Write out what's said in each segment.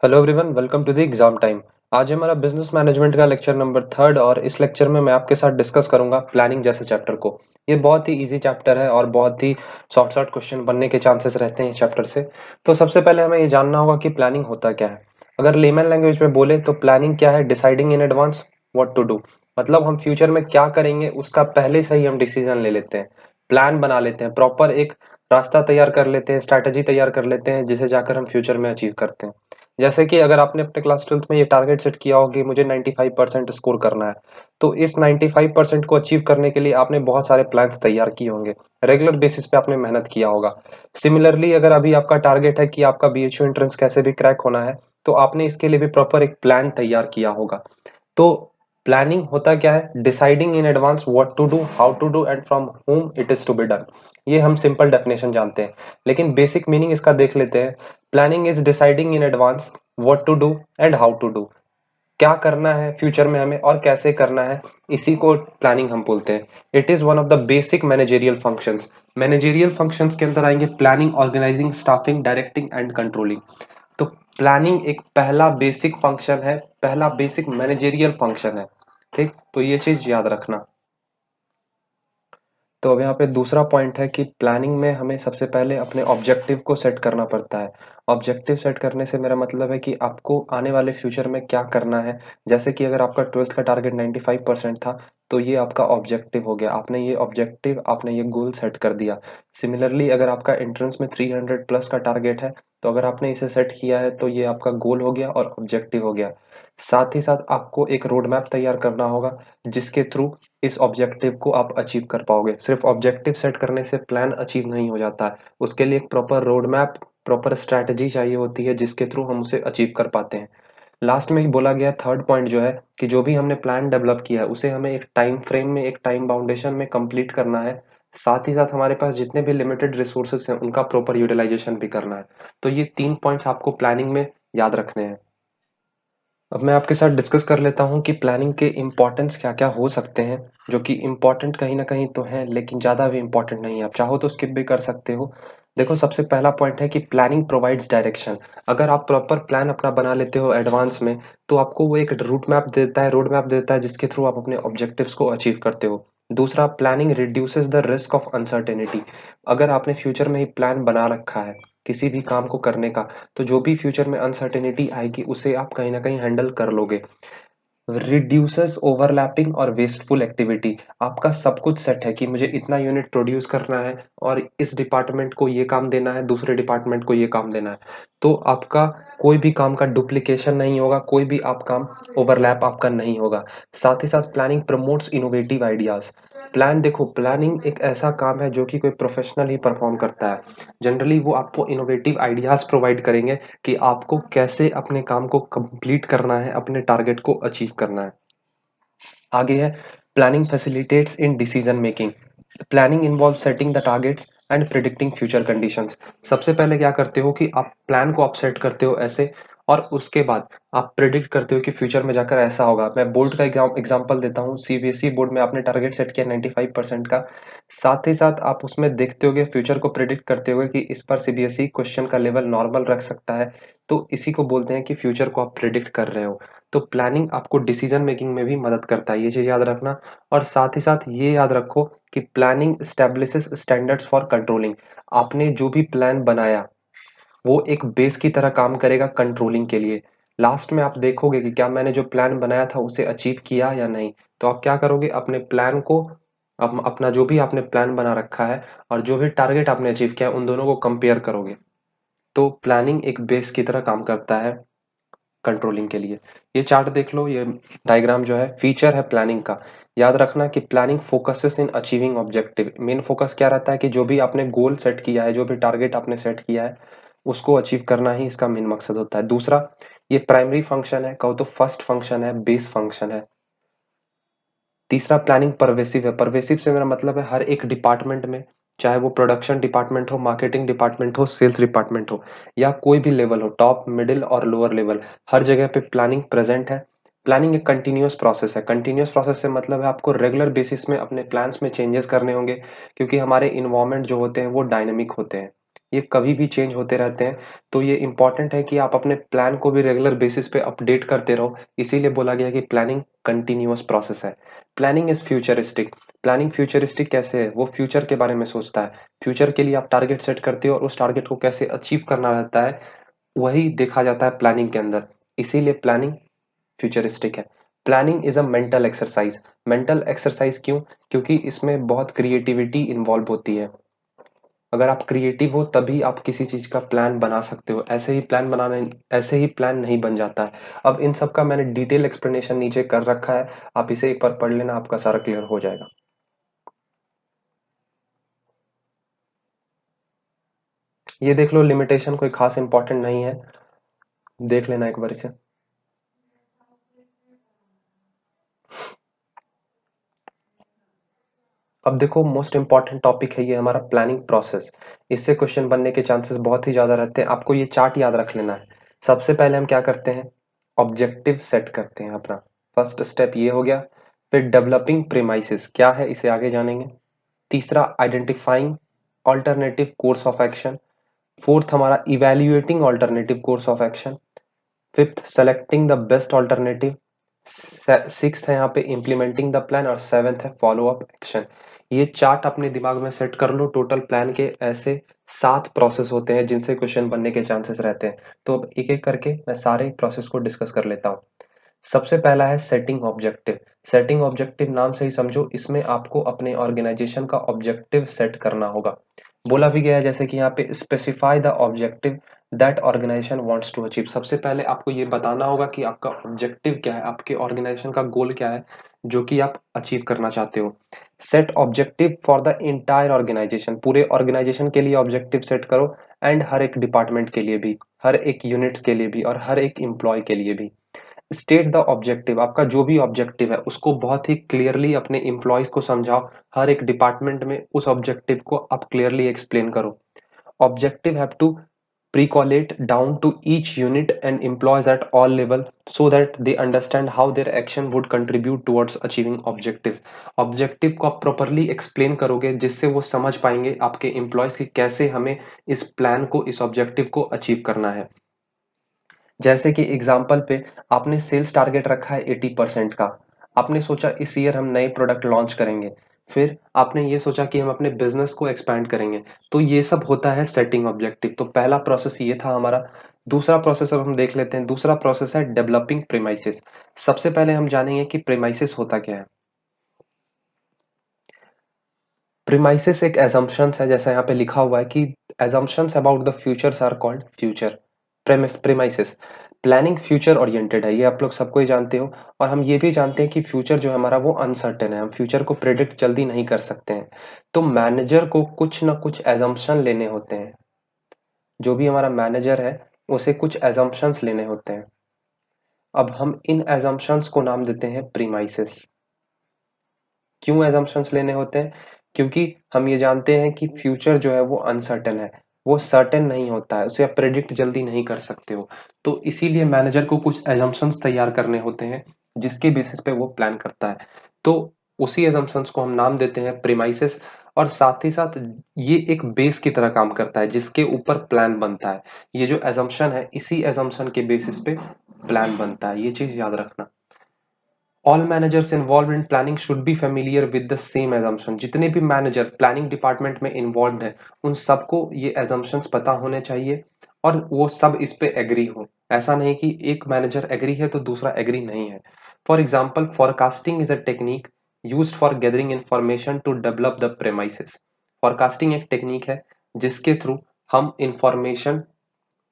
Hello everyone, welcome to the exam time. आज हमारा business management का लेक्चर नंबर 3 और इस लेक्चर में मैं आपके साथ डिस्कस करूंगा प्लानिंग जैसे चैप्टर को। ये बहुत ही इजी चैप्टर है और बहुत ही शॉर्ट क्वेश्चन बनने के चांसेस रहते हैं इस चैप्टर से। तो सबसे पहले हमें ये जानना होगा कि प्लानिंग होता क्या है। अगर लेमन लैंग्वेज में बोले तो प्लानिंग क्या है? Deciding in advance what to do. मतलब हम फ्यूचर में क्या करेंगे उसका पहले से ही हम डिसीजन ले लेते हैं, प्लान बना लेते हैं, प्रॉपर एक रास्ता तैयार कर लेते हैं, स्ट्रैटेजी तैयार कर लेते हैं जिसे जाकर हम फ्यूचर में अचीव करते हैं। जैसे कि अगर आपने अपने क्लास 12th में ये टारगेट सेट किया हो कि मुझे 95% स्कोर करना है, तो इस 95% को अचीव करने के लिए आपने बहुत सारे प्लान्स तैयार किए होंगे, रेगुलर बेसिस पे आपने मेहनत किया होगा। सिमिलरली अगर अभी आपका टारगेट है कि आपका बीएचयू एंट्रेंस कैसे भी क्रैक होना है, तो आपने इसके लिए भी प्रॉपर एक प्लान तैयार किया होगा। तो प्लानिंग होता क्या है? Deciding in advance what to do, how to do and from whom it is to be done. ये हम सिंपल डेफिनेशन जानते हैं, लेकिन बेसिक मीनिंग इसका देख लेते हैं। Planning is deciding in advance what to do and how to do. क्या करना है फ्यूचर में हमें और कैसे करना है, इसी को प्लानिंग हम बोलते हैं। It is one of the basic managerial functions. Managerial functions के अंदर आएंगे planning, organising, staffing, directing and controlling. तो प्लानिंग एक पहला बेसिक फंक्शन है, पहला बेसिक मैनेजेरियल फंक्शन है। ठीक, तो ये चीज याद रखना। तो अब यहाँ पे दूसरा पॉइंट है कि प्लानिंग में हमें सबसे पहले अपने ऑब्जेक्टिव को सेट करना पड़ता है। ऑब्जेक्टिव सेट करने से मेरा मतलब है कि आपको आने वाले फ्यूचर में क्या करना है। जैसे कि अगर आपका 12th का टारगेट 95% था, तो ये आपका ऑब्जेक्टिव हो गया, आपने ये ऑब्जेक्टिव, आपने ये गोल सेट कर दिया। सिमिलरली अगर आपका एंट्रेंस में 300 प्लस का टारगेट है, तो अगर आपने इसे सेट किया है तो ये आपका गोल हो गया और ऑब्जेक्टिव हो गया। साथ ही साथ आपको एक रोड मैप तैयार करना होगा जिसके थ्रू इस ऑब्जेक्टिव को आप अचीव कर पाओगे। सिर्फ ऑब्जेक्टिव सेट करने से प्लान अचीव नहीं हो जाता है, उसके लिए एक proper road map, proper strategy चाहिए होती है जिसके थ्रू हम उसे अचीव कर पाते हैं। लास्ट में ही बोला गया थर्ड पॉइंट जो है कि जो भी हमने प्लान डेवलप किया है उसे हमें एक टाइम फ्रेम में, एक टाइम बाउंडेशन में कंप्लीट करना है। साथ ही साथ हमारे पास जितने भी लिमिटेड रिसोर्सेस हैं उनका प्रॉपर यूटिलाइजेशन भी करना है। तो ये 3 पॉइंट्स आपको प्लानिंग में याद रखने हैं। अब मैं आपके साथ डिस्कस कर लेता हूँ कि प्लानिंग के इम्पोर्टेंस क्या-क्या हो सकते हैं, जो कि इम्पोर्टेंट कहीं न कहीं तो हैं, लेकिन ज़्यादा भी इम्पोर्टेंट नहीं है। आप चाहो तो स्किप भी कर सकते हो। देखो, सबसे पहला पॉइंट है कि प्लानिंग प्रोवाइड्स डायरेक्शन। अगर आप प्रॉपर प्लान अपना बना लेते हो एडवांस में, तो आपको वो एक रूट मैप देता है, रोड मैप देता है जिसके थ्रू आप अपने ऑब्जेक्टिव्स को अचीव करते हो। दूसरा, planning reduces the risk of uncertainty. अगर आपने फ्यूचर में ही प्लान बना रखा है किसी भी काम को करने का, तो जो भी फ्यूचर में अनसर्टेनिटी आएगी उसे आप कहीं ना कहीं हैंडल कर लोगे। रिड्यूसेस ओवरलैपिंग और वेस्टफुल एक्टिविटी। आपका सब कुछ सेट है कि मुझे इतना यूनिट प्रोड्यूस करना है और इस डिपार्टमेंट को ये काम देना है, दूसरे डिपार्टमेंट को ये काम देना है। तो आपका कोई भी काम का डुप्लीकेशन नहीं होगा, कोई भी आप काम ओवरलैप आपका नहीं होगा। साथ ही साथ planning promotes innovative ideas. Plan, देखो, प्लानिंग एक ऐसा काम है जो कि कोई प्रोफेशनल ही परफॉर्म करता है। जनरली वो आपको इनोवेटिव आइडियाज प्रोवाइड करेंगे कि आपको कैसे अपने काम को कंप्लीट करना है, अपने टारगेट को अचीव करना है। आगे है planning facilitates in decision making. Planning involve setting the targets and predicting future conditions. सबसे पहले क्या करते हो कि आप प्लान को आप सेट करते हो ऐसे, और उसके बाद आप प्रिडिक्ट करते हो कि फ्यूचर में जाकर ऐसा होगा। मैं बोर्ड का एग्जांपल देता हूँ। सीबीएसई बोर्ड में आपने टारगेट सेट किया 95% का, साथ ही साथ आप उसमें देखते होगे, फ्यूचर को प्रिडिक्ट करते हुए कि इस पर सीबीएसई क्वेश्चन का लेवल नॉर्मल रख सकता है। तो इसी को बोलते हैं कि फ्यूचर को आप प्रिडिक्ट कर रहे हो। तो प्लानिंग आपको डिसीजन मेकिंग में भी मदद करता है, ये चीज याद रखना। और साथ ही साथ ये याद रखो कि planning establishes standards for controlling. आपने जो भी प्लान बनाया वो एक बेस की तरह काम करेगा कंट्रोलिंग के लिए। लास्ट में आप देखोगे कि क्या मैंने जो प्लान बनाया था उसे अचीव किया या नहीं। तो आप क्या करोगे, अपने प्लान को, अपना जो भी आपने प्लान बना रखा है और जो भी टारगेट आपने अचीव किया है, उन दोनों को कंपेयर करोगे। तो प्लानिंग एक बेस की तरह काम करता है कंट्रोलिंग के लिए। ये चार्ट देख लो, ये डायग्राम जो है फीचर है प्लानिंग का। याद रखना कि planning focuses in achieving objective. Main focus क्या रहता है कि जो भी आपने गोल सेट किया है, जो भी टारगेट आपने सेट किया है, उसको अचीव करना ही इसका मेन मकसद होता है। दूसरा, ये प्राइमरी फंक्शन है, कहो तो फर्स्ट फंक्शन है, बेस फंक्शन है। तीसरा, प्लानिंग परवेसिव है। परवेसिव से मेरा मतलब है हर एक डिपार्टमेंट में, चाहे वो प्रोडक्शन डिपार्टमेंट हो, मार्केटिंग डिपार्टमेंट हो, सेल्स डिपार्टमेंट हो, या कोई भी लेवल हो, टॉप, मिडिल और लोअर लेवल, हर जगह पे प्लानिंग प्रेजेंट है। प्लानिंग एक कंटिन्यूअस प्रोसेस है। कंटिन्यूअस प्रोसेस से मतलब है आपको रेगुलर बेसिस में अपने प्लान्स में चेंजेस करने होंगे, क्योंकि हमारे इन्वायरमेंट जो होते हैं वो डायनेमिक होते हैं। ये कभी भी चेंज होते रहते हैं। तो ये इंपॉर्टेंट है कि आप अपने प्लान को भी रेगुलर बेसिस पे अपडेट करते रहो। इसीलिए बोला गया है कि प्लानिंग कंटिन्यूअस प्रोसेस है। Planning is futuristic. Planning futuristic कैसे है? वो फ्यूचर के बारे में सोचता है। फ्यूचर के लिए आप टारगेट सेट करते हो और उस टारगेट को कैसे अचीव करना रहता है, वही देखा जाता है प्लानिंग के अंदर। इसीलिए प्लानिंग फ्यूचरिस्टिक है। Planning is a mental exercise. Mental exercise क्यों? क्योंकि इसमें बहुत क्रिएटिविटी इन्वॉल्व होती है। अगर आप क्रिएटिव हो तभी आप किसी चीज का प्लान बना सकते हो। ऐसे ही प्लान नहीं बन जाता है। अब इन सब का मैंने डिटेल एक्सप्लेनेशन नीचे कर रखा है, आप इसे एक बार पढ़ लेना, आपका सारा क्लियर हो जाएगा। ये देख लो, लिमिटेशन कोई खास इंपॉर्टेंट नहीं है, देख लेना एक बार इसे। अब देखो, मोस्ट इंपॉर्टेंट टॉपिक है ये हमारा प्लानिंग प्रोसेस। इससे क्वेश्चन बनने के चांसेस बहुत ही ज्यादा रहते हैं। आपको ये चार्ट याद रख लेना है। सबसे पहले हम क्या करते हैं? ऑब्जेक्टिव सेट करते हैं अपना। फर्स्ट स्टेप ये हो गया। फिर डेवलपिंग प्रीमाइसेस क्या है, इसे आगे जानेंगे। तीसरा, identifying alternative course of action. Fourth हमारा evaluating alternative course of action. Fifth, selecting the best alternative. Sixth है यहाँ पे इम्प्लीमेंटिंग द प्लान, और सेवेंथ है फॉलो अप एक्शन। ये चार्ट अपने दिमाग में सेट कर लो। टोटल प्लान के ऐसे 7 प्रोसेस होते हैं जिनसे क्वेश्चन बनने के चांसेस रहते हैं। तो अब एक एक करके मैं सारे प्रोसेस को डिस्कस कर लेता हूँ। सबसे पहला है सेटिंग ऑब्जेक्टिव। सेटिंग ऑब्जेक्टिव नाम से ही समझो, इसमें आपको अपने ऑर्गेनाइजेशन का ऑब्जेक्टिव सेट करना होगा। बोला भी गया है जैसे कि यहाँ पे specify the objective that organisation wants to achieve. सबसे पहले आपको ये बताना होगा कि आपका ऑब्जेक्टिव क्या है, आपके ऑर्गेनाइजेशन का गोल क्या है जो कि आप अचीव करना चाहते हो। Set objective for the entire organisation. पूरे ऑर्गेनाइजेशन के लिए ऑब्जेक्टिव सेट करो, एंड हर एक डिपार्टमेंट के लिए भी, हर एक यूनिट्स के लिए भी, और हर एक एम्प्लॉय के लिए भी। State the objective. आपका जो भी ऑब्जेक्टिव है उसको बहुत ही क्लियरली अपने एम्प्लॉयज को समझाओ। हर एक डिपार्टमेंट में उस ऑब्जेक्टिव को आप क्लियरली एक्सप्लेन करो। Objective have to precollate down to each unit and employees at all level so that they understand how their action would contribute towards achieving objective। Objective को आप प्रॉपरली एक्सप्लेन करोगे जिससे वो समझ पाएंगे आपके एम्प्लॉयज की कैसे हमें इस प्लान को, इस ऑब्जेक्टिव को अचीव करना है। जैसे कि एग्जाम्पल पे, आपने सेल्स टारगेट रखा है 80% का। आपने सोचा इस ईयर हम नए प्रोडक्ट लॉन्च करेंगे। फिर आपने ये सोचा कि हम अपने बिजनेस को एक्सपैंड करेंगे। तो ये सब होता है सेटिंग ऑब्जेक्टिव। तो पहला प्रोसेस ये था हमारा। दूसरा प्रोसेस अब हम देख लेते हैं। दूसरा प्रोसेस है डेवलपिंग प्रीमाइसेस। सबसे पहले हम जानेंगे कि प्रीमाइसेस होता क्या है। प्रीमाइसेस एक एजम्पशंस है, जैसा यहाँ पे लिखा हुआ है कि assumptions about the futures are called future premises. Planning future oriented है, ये आप लोग सबको ही जानते हो। और हम ये भी जानते हैं कि फ्यूचर जो है हमारा वो अनसर्टेन है, हम फ्यूचर को प्रेडिक्ट जल्दी नहीं कर सकते हैं। तो मैनेजर को कुछ ना कुछ एजम्पशन लेने होते हैं। जो भी हमारा मैनेजर है उसे कुछ एजम्पशंस लेने होते हैं। अब हम इन एजम्पशंस को नाम देते हैं प्रीमाइसेस। क्यों एजम्पशंस लेने होते हैं? क्योंकि हम ये जानते हैं कि फ्यूचर जो है वो अनसर्टेन है, वो सर्टेन नहीं होता है, उसे आप प्रेडिक्ट जल्दी नहीं कर सकते हो। तो इसीलिए मैनेजर को कुछ एजम्पशंस तैयार करने होते हैं जिसके बेसिस पे वो प्लान करता है। तो उसी एजम्पशंस को हम नाम देते हैं प्रीमाइसेस। और साथ ही साथ ये एक बेस की तरह काम करता है जिसके ऊपर प्लान बनता है। ये जो एजम्पशन है, इसी एजम्पशन के बेसिस पे प्लान बनता है, ये चीज याद रखना। All managers involve in planning should be familiar with the same assumption. जितने भी मैनेजर प्लानिंग डिपार्टमेंट में इन्वॉल्व है उन सबको ये एजम्पशंस पता होने चाहिए, और वो सब इस पे एग्री हो। ऐसा नहीं कि एक मैनेजर एग्री है तो दूसरा एग्री नहीं है। For example, forecasting is a technique used for gathering information to develop the premises. Forecasting एक टेक्निक है जिसके थ्रू हम इंफॉर्मेशन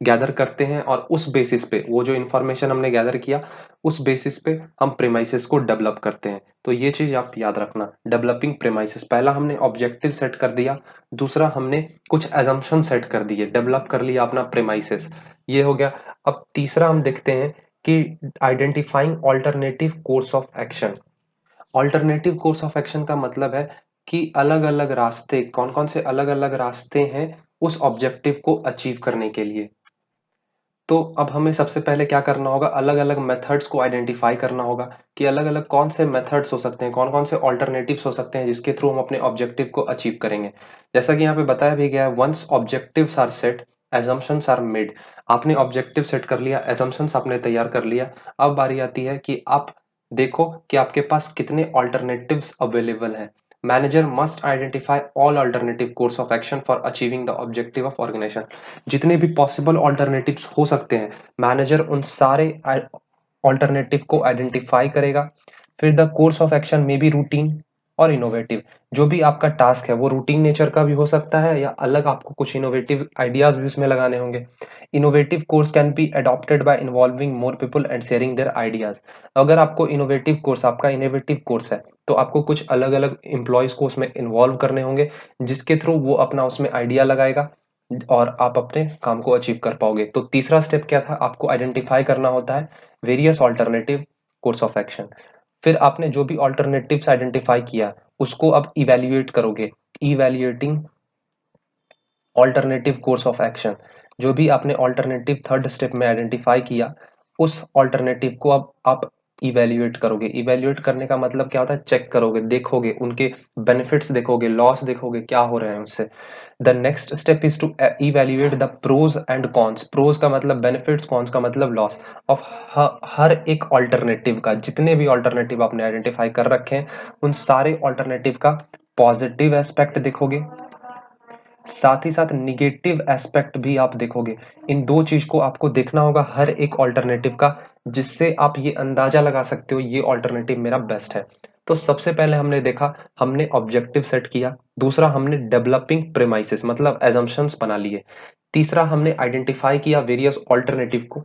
गैदर करते हैं, और उस बेसिस पे, वो जो इन्फॉर्मेशन हमने गैदर किया उस बेसिस पे हम प्रेमाइसेस को डेवलप करते हैं। तो ये चीज आप याद रखना। डेवलपिंग प्रेमाइसेस, पहला हमने ऑब्जेक्टिव सेट कर दिया, दूसरा हमने कुछ एजम्पशन सेट कर दिए, डेवलप कर लिया अपना प्रेमाइसेस, ये हो गया। अब तीसरा हम देखते हैं कि identifying alternative course of action. Alternative course of action का मतलब है कि अलग अलग रास्ते, कौन कौन से अलग अलग रास्ते हैं उस ऑब्जेक्टिव को अचीव करने के लिए। तो अब हमें सबसे पहले क्या करना होगा, अलग-अलग मेथड्स को आइडेंटिफाई करना होगा कि अलग-अलग कौन से मेथड्स हो सकते हैं, कौन-कौन से अल्टरनेटिव्स हो सकते हैं जिसके थ्रू हम अपने ऑब्जेक्टिव को अचीव करेंगे। जैसा कि यहाँ पे बताया भी गया है, once objectives are set, assumptions are made. आपने ऑब्जेक्टिव सेट कर लिया, assumptions आपने तैयार कर लिया, अब बारी आती है कि आप देखो कि आपके पास कितने अल्टरनेटिव्स अवेलेबल हैं। Manager must identify all alternative course of action for achieving the objective of organisation. जितने भी पॉसिबल ऑल्टरनेटिव्स हो सकते हैं, मैनेजर उन सारे ऑल्टरनेटिव को आइडेंटिफाई करेगा। फिर द कोर्स ऑफ एक्शन में बी रूटीन और इनोवेटिव। जो भी आपका टास्क है वो रूटीन नेचर का भी हो सकता है या अलग आपको कुछ इनोवेटिव आइडियाज भी उसमें लगाने होंगे। Innovative course can be adopted by involving more people and sharing their ideas. अगर आपको इनोवेटिव कोर्स, आपका इनोवेटिव कोर्स है, तो आपको कुछ अलग अलग एम्प्लॉयज को उसमें इन्वॉल्व करने होंगे, जिसके थ्रू वो अपना उसमें आइडिया लगाएगा और आप अपने काम को अचीव कर पाओगे। तो तीसरा स्टेप क्या था, आपको आइडेंटिफाई करना होता है various alternative course of action. फिर आपने जो भी ऑल्टरनेटिव्स आइडेंटिफाई किया उसको अब इवेल्युएट करोगे। Evaluating alternative course of action. जो भी आपने ऑल्टरनेटिव थर्ड स्टेप में आइडेंटिफाई किया, उस ऑल्टरनेटिव को अब आप इवेल्युएट करोगे। इवेल्युएट करने का मतलब क्या होता है, चेक करोगे, देखोगे, उनके बेनिफिट्स देखोगे, लॉस देखोगे, क्या हो रहे हैं उससे। The next step is to evaluate the pros and cons. Pros का मतलब बेनिफिट्स, कॉन्स का मतलब लॉस ऑफ हर एक ऑल्टरनेटिव का। जितने भी ऑल्टरनेटिव आपने आइडेंटिफाई कर रखे हैं, उन सारे ऑल्टरनेटिव का पॉजिटिव एस्पेक्ट देखोगे, साथ ही साथ निगेटिव एस्पेक्ट भी आप देखोगे। इन दो चीज को आपको देखना होगा हर एक ऑल्टरनेटिव का, जिससे आप ये अंदाजा लगा सकते हो ये ऑल्टरनेटिव मेरा बेस्ट है। तो सबसे पहले हमने देखा, हमने ऑब्जेक्टिव सेट किया। दूसरा, हमने डेवलपिंग प्रेमाइसिस मतलब एजम्पशंस बना लिए। तीसरा, हमने आइडेंटिफाई किया वेरियस ऑल्टरनेटिव को।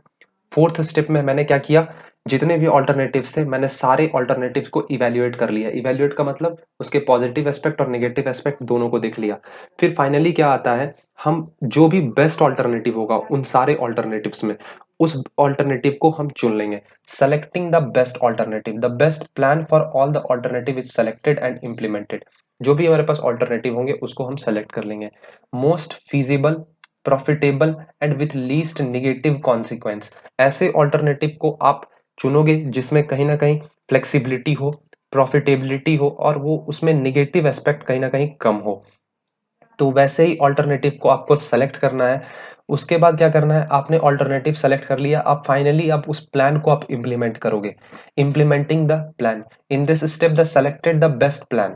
फोर्थ स्टेप में मैंने क्या किया, जितने भी ऑल्टरनेटिव्स थे मैंने सारे ऑल्टरनेटिव्स को इवेल्युएट कर लिया। इवेल्युएट का मतलब उसके पॉजिटिव एस्पेक्ट और नेगेटिव एस्पेक्ट दोनों को देख लिया। फिर फाइनली क्या आता है, हम जो भी बेस्ट ऑल्टरनेटिव होगा उन सारे ऑल्टरनेटिव्स में, उस ऑल्टरनेटिव को हम चुन लेंगे। Selecting the best alternative, the best plan for all the alternative is selected and implemented. जो भी हमारे पास ऑल्टरनेटिव होंगे उसको हम सेलेक्ट कर लेंगे। Most feasible, profitable and with least negative consequence. ऐसे ऑल्टरनेटिव को आप चुनोगे जिसमें कहीं ना कहीं फ्लेक्सिबिलिटी हो, प्रॉफिटेबिलिटी हो और वो उसमें निगेटिव एस्पेक्ट कहीं ना कहीं कम हो। तो वैसे ही ऑल्टरनेटिव को आपको सेलेक्ट करना है। उसके बाद क्या करना है, आपने ऑल्टरनेटिव सेलेक्ट कर लिया, अब फाइनली आप उस प्लान को आप इंप्लीमेंट करोगे। Implementing the plan, in this step the selected the best plan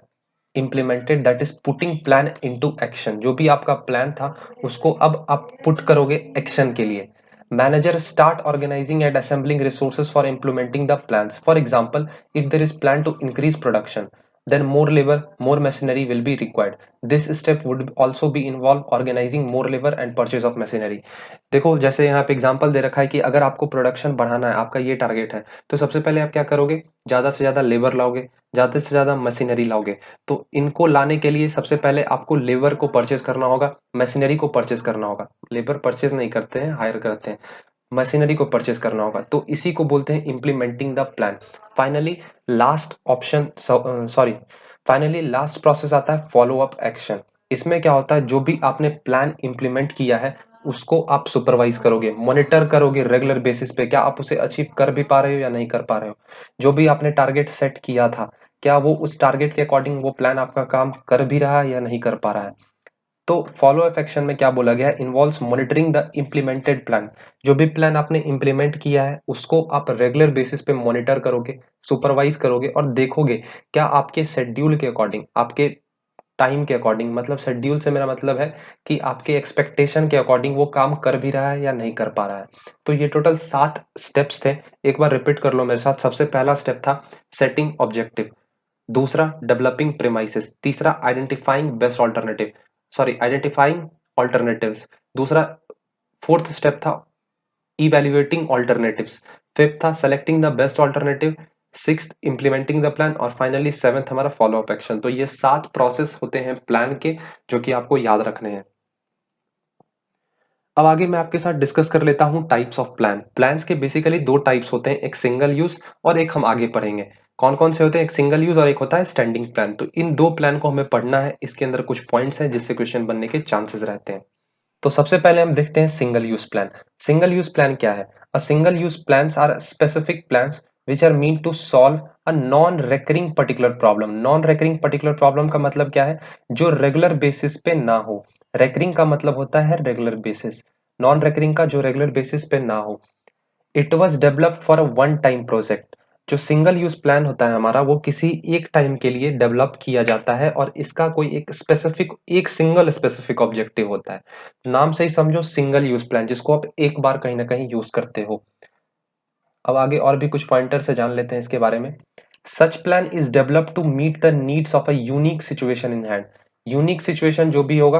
implemented, that is putting plan into action. जो भी आपका प्लान था उसको अब आप पुट करोगे एक्शन के लिए। Manager start organising and assembling resources for implementing the plans. For example, if there is plan to increase production, then more labor, more machinery will be required. This step would also be involve organizing more labor and purchase of machinery. देखो जैसे यहाँ पे example दे रखा है कि अगर आपको production बढ़ाना है, आपका ये टारगेट है, तो सबसे पहले आप क्या करोगे, ज्यादा से ज्यादा लेबर लाओगे, ज्यादा से ज्यादा मशीनरी लाओगे। तो इनको लाने के लिए सबसे पहले आपको लेबर को परचेज करना होगा, मशीनरी को परचेज करना होगा। लेबर परचेज नहीं करते हैं, हायर करते हैं। मशीनरी को परचेज करना होगा, तो इसी को बोलते हैं implementing the plan. Finally last option, sorry, finally last process आता है फॉलो अप एक्शन। इसमें क्या होता है, जो भी आपने प्लान इंप्लीमेंट किया है उसको आप सुपरवाइज करोगे, मॉनिटर करोगे रेगुलर बेसिस पे, क्या आप उसे अचीव कर भी पा रहे हो या नहीं कर पा रहे हो। जो भी आपने टारगेट सेट किया था, क्या वो उस टारगेट के अकॉर्डिंग वो प्लान आपका काम कर भी रहा है या नहीं कर पा रहा है। तो फॉलो अप एक्शन में क्या बोला गया है, involves monitoring the implemented plan. जो भी प्लान आपने इंप्लीमेंट किया है उसको आप रेगुलर बेसिस पे मॉनिटर करोगे, सुपरवाइज करोगे और देखोगे क्या आपके शेड्यूल के अकॉर्डिंग, आपके टाइम के अकॉर्डिंग, मतलब शेड्यूल से मेरा मतलब है कि आपके एक्सपेक्टेशन के अकॉर्डिंग वो काम कर भी रहा है या नहीं कर पा रहा है। तो ये टोटल 7 स्टेप्स थे। एक बार रिपीट कर लो मेरे साथ। सबसे पहला स्टेप था सेटिंग ऑब्जेक्टिव, दूसरा डेवलपिंग प्रेमाइसिस, तीसरा identifying best alternative, sorry identifying alternatives, दूसरा फोर्थ स्टेप था इवेल्युएटिंग ऑल्टरनेटिव्स, फिफ्थ था selecting the best alternative, sixth implementing the plan और फाइनली सेवेंथ हमारा फॉलो अप एक्शन। तो ये 7 प्रोसेस होते हैं प्लान के, जो कि आपको याद रखने हैं। अब आगे मैं आपके साथ डिस्कस कर लेता हूं टाइप्स ऑफ प्लान। प्लान्स के बेसिकली दो टाइप्स होते हैं, एक सिंगल यूज और एक हम आगे पढ़ेंगे। कौन कौन से होते हैं, एक सिंगल यूज और एक होता है स्टैंडिंग प्लान। तो इन दो प्लान को हमें पढ़ना है, इसके अंदर कुछ पॉइंट्स हैं जिससे क्वेश्चन बनने के चांसेस रहते हैं। तो सबसे पहले हम देखते हैं single use plan. Single use plan क्या है? A single use plans are specific plans which are meant to solve a non recurring particular problem। Non recurring particular problem का मतलब क्या है? जो रेगुलर बेसिस पे ना हो। रेकरिंग का मतलब होता है रेगुलर बेसिस, नॉन रेकरिंग का जो रेगुलर बेसिस पे ना हो। It was develop for a one time project. जो सिंगल यूज प्लान होता है हमारा, वो किसी एक टाइम के लिए डेवलप किया जाता है और इसका कोई एक स्पेसिफिक, एक सिंगल स्पेसिफिक ऑब्जेक्टिव होता है। नाम से ही समझो सिंगल यूज प्लान, जिसको आप एक बार कहीं ना कहीं यूज करते हो। अब आगे और भी कुछ पॉइंटर से जान लेते हैं इसके बारे में। Such plan is develop to meet the needs of a unique situation in hand. Unique situation जो भी होगा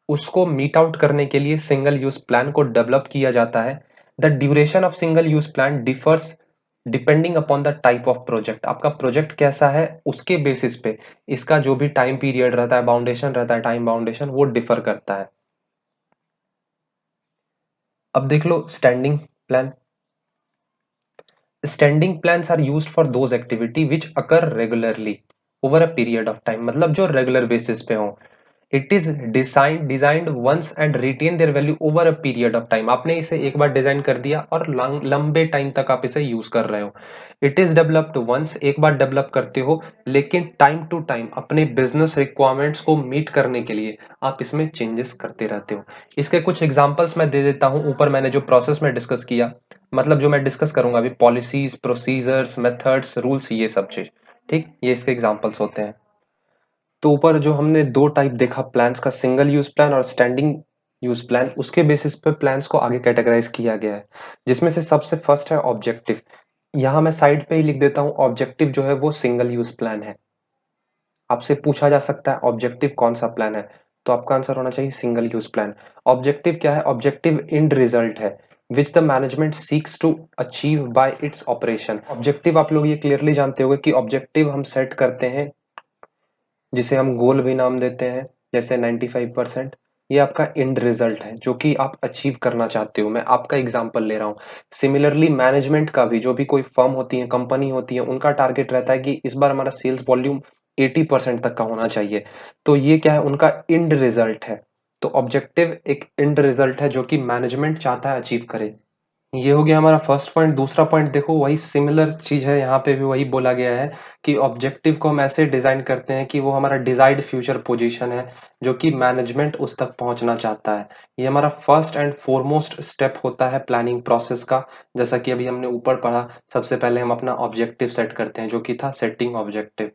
उसको मीट आउट करने के लिए सिंगल यूज प्लान को डेवलप किया जाता है। The duration of single use plan differs depending upon the type of project. आपका प्रोजेक्ट कैसा है उसके बेसिस पे इसका जो भी टाइम पीरियड रहता है, बाउंडेशन रहता है, टाइम बाउंडेशन, वो डिफर करता है। अब देख लो standing plan. Standing plans are used for those activity which occur regularly over a period of time. मतलब जो रेगुलर बेसिस पे हो। It is designed once and retain their value over a period of time. आपने इसे एक बार design कर दिया और लंबे टाइम तक आप इसे यूज कर रहे हो। इट इज डेवलप्ड वंस, एक बार डेवलप करते हो, लेकिन टाइम टू टाइम अपने बिजनेस रिक्वायरमेंट्स को मीट करने के लिए आप इसमें चेंजेस करते रहते हो। इसके कुछ एग्जांपल्स मैं दे देता हूं। ऊपर मैंने जो प्रोसेस में डिस्कस किया, मतलब जो मैं डिस्कस करूंगा अभी, पॉलिसीज, प्रोसीजर्स, मेथड्स, रूल्स, ये सब चीज, ठीक, ये इसके एग्जांपल्स होते हैं। तो ऊपर जो हमने दो टाइप देखा प्लान्स का, सिंगल यूज प्लान और स्टैंडिंग यूज प्लान, उसके बेसिस पे प्लान्स को आगे कैटेगराइज किया गया है, जिसमें से सबसे फर्स्ट है ऑब्जेक्टिव। यहां मैं साइड पे ही लिख देता हूं, ऑब्जेक्टिव जो है वो सिंगल यूज प्लान है। आपसे पूछा जा सकता है ऑब्जेक्टिव कौन सा प्लान है, तो आपका आंसर होना चाहिए सिंगल यूज प्लान। ऑब्जेक्टिव क्या है? ऑब्जेक्टिव एंड रिजल्ट है which the management seeks to achieve by its operation. Objective आप लोग ये क्लियरली जानते होंगे कि ऑब्जेक्टिव हम सेट करते हैं, जिसे हम गोल भी नाम देते हैं, जैसे 95%। ये आपका एंड रिजल्ट है जो कि आप अचीव करना चाहते हो। मैं आपका एग्जांपल ले रहा हूँ। सिमिलरली मैनेजमेंट का भी, जो भी कोई फर्म होती है, कंपनी होती है, उनका टारगेट रहता है कि इस बार हमारा सेल्स वॉल्यूम 80% तक का होना चाहिए। तो ये क्या है? उनका एंड रिजल्ट है। तो ऑब्जेक्टिव एक एंड रिजल्ट है जो कि मैनेजमेंट चाहता है अचीव करे। ये हो गया हमारा फर्स्ट पॉइंट। दूसरा पॉइंट देखो, वही सिमिलर चीज है, यहाँ पे भी वही बोला गया है कि ऑब्जेक्टिव को हम ऐसे डिजाइन करते हैं कि वो हमारा डिजायर्ड फ्यूचर पोजीशन है जो कि मैनेजमेंट उस तक पहुंचना चाहता है। ये हमारा फर्स्ट एंड फॉरमोस्ट स्टेप होता है प्लानिंग प्रोसेस का। जैसा कि अभी हमने ऊपर पढ़ा, सबसे पहले हम अपना ऑब्जेक्टिव सेट करते हैं जो कि था सेटिंग ऑब्जेक्टिव।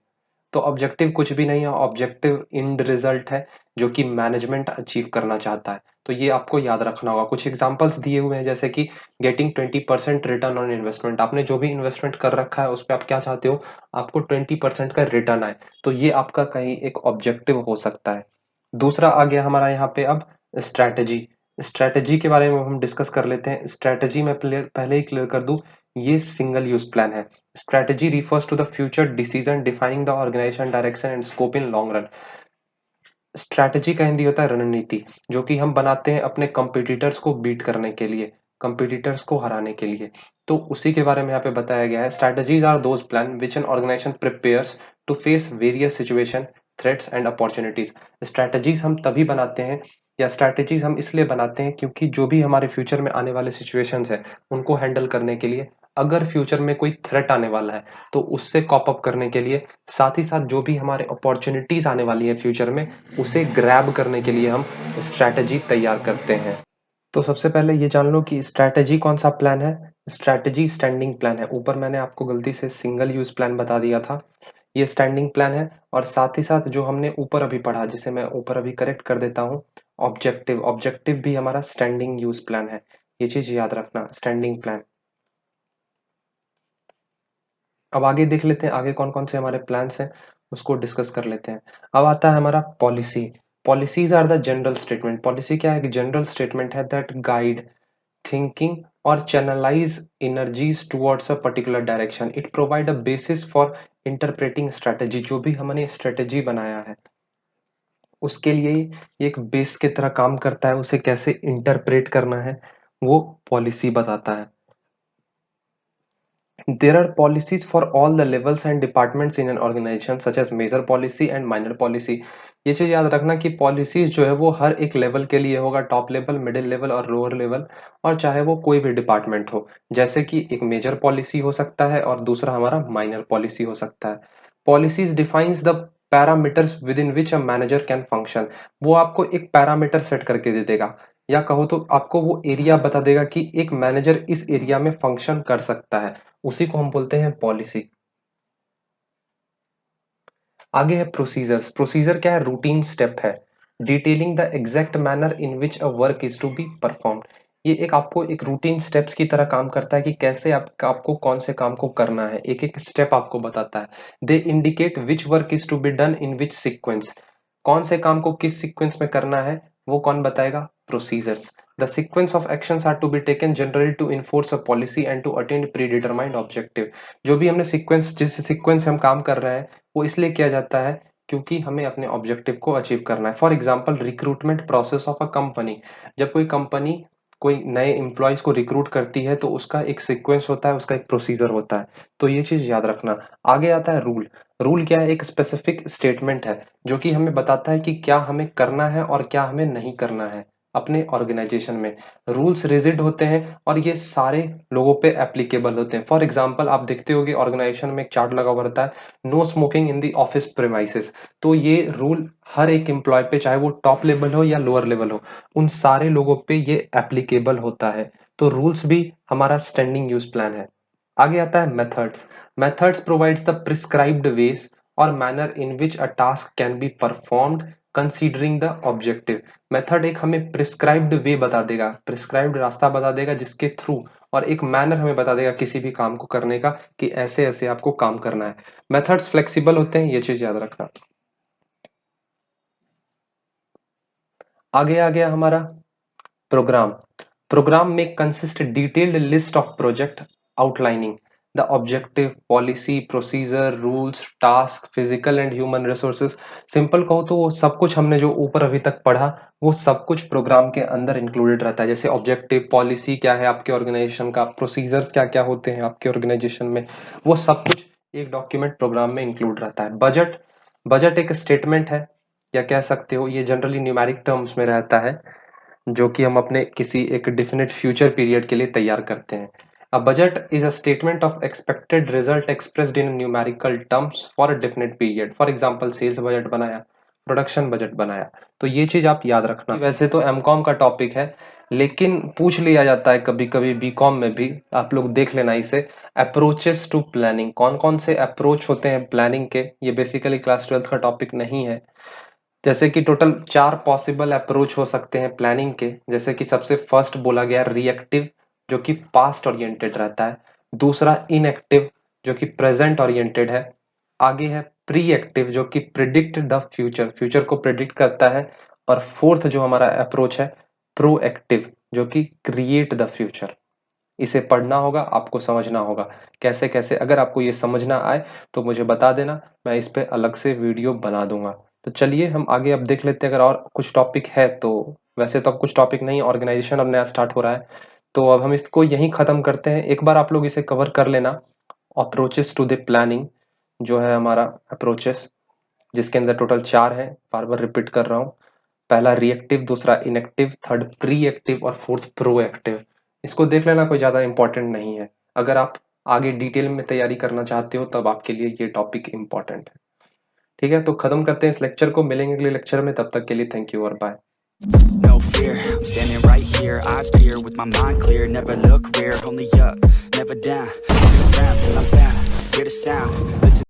तो ऑब्जेक्टिव कुछ भी नहीं है, ऑब्जेक्टिव एंड रिजल्ट है जो कि मैनेजमेंट अचीव करना चाहता है। तो ये आपको याद रखना होगा। कुछ एग्जांपल्स दिए हुए हैं, जैसे कि गेटिंग 20% रिटर्न ऑन इन्वेस्टमेंट। आपने जो भी इन्वेस्टमेंट कर रखा है उस पर आप क्या चाहते हो? आपको 20% का रिटर्न आए। तो ये आपका कहीं एक ऑब्जेक्टिव हो सकता है। दूसरा आ गया हमारा यहाँ पे अब स्ट्रैटेजी। स्ट्रैटेजी के बारे में हम डिस्कस कर लेते हैं। स्ट्रैटेजी में पहले ही क्लियर कर दूं, ये सिंगल यूज प्लान है। Strategy refers to the future decision defining the organisation direction and scope in long run. Strategy का हिंदी होता है रणनीति, जो कि हम बनाते हैं अपने कंपटीटर्स को बीट करने के लिए, कंपटीटर्स को हराने के लिए। तो उसी के बारे में यहाँ पे बताया गया है। Strategies are those plan which an organisation prepares to face various situation, threats and opportunities. Strategies हम तभी बनाते हैं, या स्ट्रैटेजीज हम इसलिए बनाते हैं क्योंकि जो भी हमारे फ्यूचर में आने वाले सिचुएशंस है उनको हैंडल करने के लिए, अगर फ्यूचर में कोई थ्रेट आने वाला है तो उससे कॉप अप करने के लिए, साथ ही साथ जो भी हमारे अपॉर्चुनिटीज आने वाली है फ्यूचर में, उसे ग्रैब करने के लिए हम स्ट्रैटेजी तैयार करते हैं। तो सबसे पहले ये जान लो कि स्ट्रैटेजी कौन सा प्लान है। स्ट्रैटेजी स्टैंडिंग प्लान है। ऊपर मैंने आपको गलती से सिंगल यूज प्लान बता दिया था, ये स्टैंडिंग प्लान है। और साथ ही साथ जो हमने ऊपर अभी पढ़ा, जिसे मैं ऊपर अभी करेक्ट कर देता हूँ, ऑब्जेक्टिव, ऑब्जेक्टिव भी हमारा स्टैंडिंग यूज प्लान है। ये चीज याद रखना, स्टैंडिंग प्लान। अब आगे देख लेते हैं, आगे कौन कौन से हमारे प्लान्स हैं उसको डिस्कस कर लेते हैं। अब आता है हमारा policy. Policies are the general statement. Policy क्या है? कि जनरल स्टेटमेंट है दैट गाइड थिंकिंग और channelise energies towards a particular direction. It provide a basis for interpreting strategy. जो भी हमने स्ट्रेटेजी बनाया है उसके लिए ये एक बेस की तरह काम करता है। उसे कैसे इंटरप्रेट करना है वो पॉलिसी बताता है। There are policies for all the levels and departments in an organization such as major policy and minor policy. ये चीज याद रखना कि पॉलिसीज जो है वो हर एक लेवल के लिए होगा, टॉप लेवल, मिडिल लेवल और लोअर लेवल, और चाहे वो कोई भी डिपार्टमेंट हो। जैसे कि एक मेजर पॉलिसी हो सकता है और दूसरा हमारा माइनर पॉलिसी हो सकता है। Policies defines the parameters with in which a manager can function. वो आपको एक पैरामीटर सेट करके दे देगा, या कहो तो आपको वो एरिया बता देगा कि एक मैनेजर इस एरिया में फंक्शन कर सकता है, उसी को हम बोलते हैं पॉलिसी। आगे है प्रोसीजर्स। प्रोसीजर क्या है? रूटीन स्टेप है, detailing the exact manner in which a work is to be performed. ये एक आपको एक रूटीन स्टेप्स की तरह काम करता है कि कैसे आपको कौन से काम को करना है, एक एक स्टेप आपको बताता है। They indicate which work is to be done in which sequence. कौन से काम को किस सीक्वेंस में करना है वो कौन बताएगा? Procedures. The sequence of actions are to be taken generally to enforce a policy and to attain predetermined objective. जो भी हमने सीक्वेंस, जिस सीक्वेंस से हम काम कर रहे हैं वो इसलिए किया जाता है क्योंकि हमें अपने ऑब्जेक्टिव को अचीव करना है। For example recruitment process of a company. जब कोई कंपनी कोई नए एम्प्लॉयज को रिक्रूट करती है तो उसका एक सीक्वेंस होता है, उसका एक प्रोसीजर होता है। तो ये चीज याद रखना। आगे आता है रूल। रूल क्या है? एक स्पेसिफिक स्टेटमेंट है जो कि हमें बताता है कि क्या हमें करना है और क्या हमें नहीं करना है अपने ऑर्गेनाइजेशन में। रूल्स रिजिड होते हैं और ये सारे लोगों पे एप्लीकेबल होते हैं। फॉर एग्जाम्पल आप देखते होगे ऑर्गेनाइजेशन में एक चार्ट लगा हुआ रहता है, no smoking in the office premises. तो ये रूल हर एक एम्प्लॉय पे, चाहे वो टॉप लेवल हो या लोअर लेवल हो, उन सारे लोगों पे ये एप्लीकेबल होता है। तो रूल्स भी हमारा स्टैंडिंग यूज प्लान है। आगे आता है methods. Methods provides the prescribed ways और manner in which a task can be performed considering the objective. Method एक हमें प्रिस्क्राइब्ड वे बता देगा, प्रिस्क्राइब्ड रास्ता बता देगा जिसके थ्रू, और एक मैनर हमें बता देगा किसी भी काम को करने का कि ऐसे ऐसे आपको काम करना है। मेथड्स फ्लेक्सिबल होते हैं, ये चीज याद रखना। आगे आ गया हमारा प्रोग्राम। प्रोग्राम में consist detailed list of project outlining the objective, policy, procedure, rules, task, physical and human resources. Simple कहो तो वो सब कुछ हमने जो ऊपर अभी तक पढ़ा वो सब कुछ प्रोग्राम के अंदर इंक्लूडेड रहता है। जैसे ऑब्जेक्टिव, पॉलिसी क्या है आपके ऑर्गेनाइजेशन का, प्रोसीजर्स क्या क्या होते हैं आपके ऑर्गेनाइजेशन में, वो सब कुछ एक डॉक्यूमेंट प्रोग्राम में इंक्लूड रहता है। बजट। बजट एक स्टेटमेंट है, या कह सकते हो ये जनरली न्यूमेरिक टर्म्स में रहता है, जो कि हम अपने किसी एक डिफिनिट फ्यूचर पीरियड के लिए तैयार करते हैं। A budget is a statement of expected result expressed in numerical terms for a definite period. For example sales budget बनाया, प्रोडक्शन बजट बनाया। तो ये चीज आप याद रखना। वैसे तो एमकॉम का टॉपिक है, लेकिन पूछ लिया जाता है कभी कभी बीकॉम में भी, आप लोग देख लेना इसे। अप्रोचेस टू प्लानिंग, कौन कौन से अप्रोच होते हैं प्लानिंग के, ये बेसिकली क्लास 12th का टॉपिक नहीं है। जैसे कि टोटल 4 पॉसिबल अप्रोच हो सकते हैं प्लानिंग के। जैसे कि सबसे फर्स्ट बोला गया रिएक्टिव, जो कि पास्ट ओरिएंटेड रहता है। दूसरा इनएक्टिव, जो कि प्रेजेंट ओरिएंटेड है। आगे है प्री एक्टिव, जो कि प्रिडिक्ट द फ्यूचर, फ्यूचर को प्रिडिक्ट करता है। और फोर्थ जो हमारा अप्रोच है प्रोएक्टिव, जो कि क्रिएट द फ्यूचर। इसे पढ़ना होगा, आपको समझना होगा कैसे कैसे। अगर आपको ये समझना आए तो मुझे बता देना, मैं इस पे अलग से वीडियो बना दूंगा। तो चलिए हम आगे अब देख लेते हैं अगर और कुछ टॉपिक है तो। वैसे तो अब कुछ टॉपिक नहीं, ऑर्गेनाइजेशन अब नया स्टार्ट हो रहा है, तो अब हम इसको यहीं खत्म करते हैं। एक बार आप लोग इसे कवर कर लेना, अप्रोचेस टू द प्लानिंग जो है हमारा अप्रोचेस, जिसके अंदर टोटल 4 है, बार बार रिपीट कर रहा हूँ। पहला रिएक्टिव, दूसरा इनएक्टिव, थर्ड प्री एक्टिव और फोर्थ प्रोएक्टिव। इसको देख लेना, कोई ज्यादा इंपॉर्टेंट नहीं है। अगर आप आगे डिटेल में तैयारी करना चाहते हो तब आपके लिए ये टॉपिक इंपॉर्टेंट है। ठीक है, तो खत्म करते हैं इस लेक्चर को, मिलेंगे अगले लेक्चर में, तब तक के लिए थैंक यू और bye. No fear, I'm standing right here, eyes peer with my mind clear, never look rear, only up, never down, look around till I'm found, hear the sound, listen